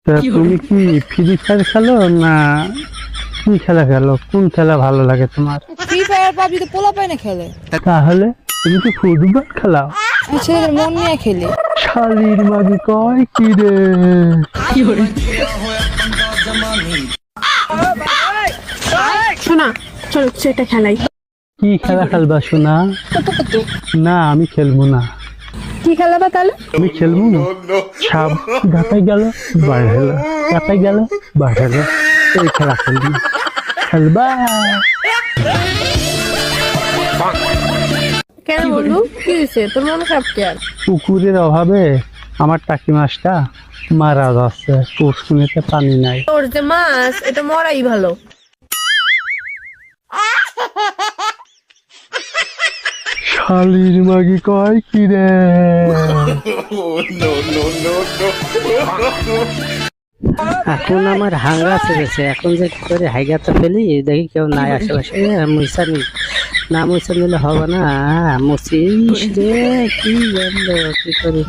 তা তুমি কি ফ্রি ফায়ার খেলো না কি খেলা খেলো? কোন খেলা ভালো লাগে তোমার? ফ্রি ফায়ার পাবজি তো পোলা পায় না খেলে। তাহলে তুমি কি ফুটবল খেলাও? আমি ছেলেদের মন নিয়ে খেলি। শালির মাঝি কয় কি রে? শোনা, চলো সেটা খেলাই। কি খেলা খেলবা শোনা? না আমি খেলবো না। কি খেলাবা তাহলে? আমি খেলবো না। সাপ ধাপাই গেল বার হলো, ধাপাই গেল বার হলো, এই খেলা খেলবো না। খেলবা? কেন বন্ধু, কি হয়েছে? তোর মন খারাপ কে? আর পুকুরের অভাবে আমার টাকি মাছটা মারা যাচ্ছে, পুকুরেতে পানি নাই। তোর যে মাছ, এটা মরাই ভালো। শালির মাগি কয় কি রে? এখন আমার হাঙ্গা ছেড়েছে, এখন যে কি করে হাইগাতে ফেলি, দেখি কেউ নাই আশেপাশে। মুসা নি না, মুসা নিলে হবে না। মুসিস রে, কি জানলো কি করি?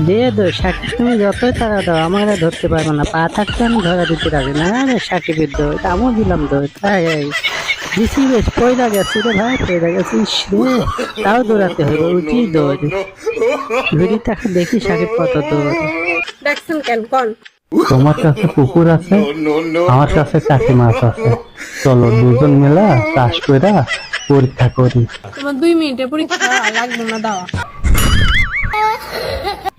দে দো সাকিব, তুমি যতই তারা দাও আমার আর ধরতে পারবো না। পা থাকতে আমি ধরা দিতে পারি না। রে সাকিবের দো, আমিও দিলাম দো। তাই দিছি বেশ, পয়লা গেছি রে ভাই, পয়লা গেছিস রে। তাও দৌড়াতে হবে, উঠি দৌড়। ঘুরিতে এখন দেখি সাকিব কত দৌড়। দেখছেন কেন কোন? তোমার কাছে পুকুর আছে, আমার কাছে টাকি মাছ আছে। চলো দুজন মেলা চাষ করে পরীক্ষা করি। তোমার 2 মিনিটে পরীক্ষা লাগবে না, দাও।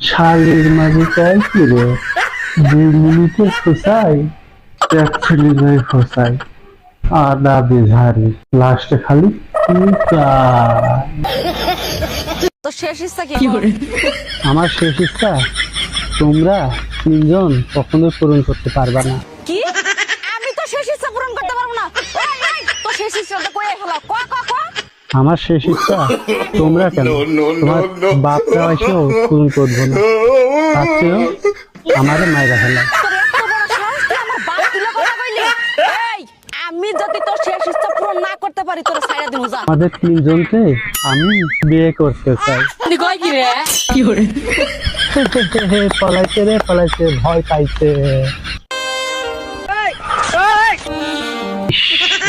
শালির মাঝে কয় কি রে? 2 মিনিটে ফসাই, 1 ছেলে ফসাই, আদা বিঝারি, লাস্টে খালি তো শেষ ইচ্ছা কি করে? আমার শেষ ইচ্ছা তোমরা 3 জন কখনোই পূরণ করতে পারবা না। কি? আমি তো শেষ ইচ্ছা পূরণ করতে পারবো না। এই তো শেষ ইচ্ছাটা কই ফেলা? ক ক ক। আমার শেষ ইচ্ছা তোমরা কেন, তোমার বাপরা এসেও পূরণ করবো না। তাতেও আমারে মায়েরা ফেলা। তোর এত বড় সাহস, তুই আমার বাপ তুলে কথা কইলি? এই, আমি যদি তোর শেষ ইচ্ছা পূরণ না করতে পারি, তোর ছাইড়া দিমু যা। আমাদের 3 জনকে আমি বিয়ে করতে চাই। তুই কই কি রে? কি করে? পলাইছে রে পলাইছে, ভয় পাইছে।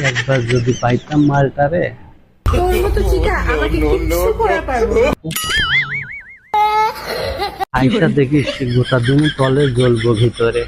একবার যদি পাইতাম মালটারে। তোর মতো চিটা আমাকে কিচ্ছু করা পারবো না। আইসা দেখিস গোটা দিন তলে জ্বলবো ভিতরে।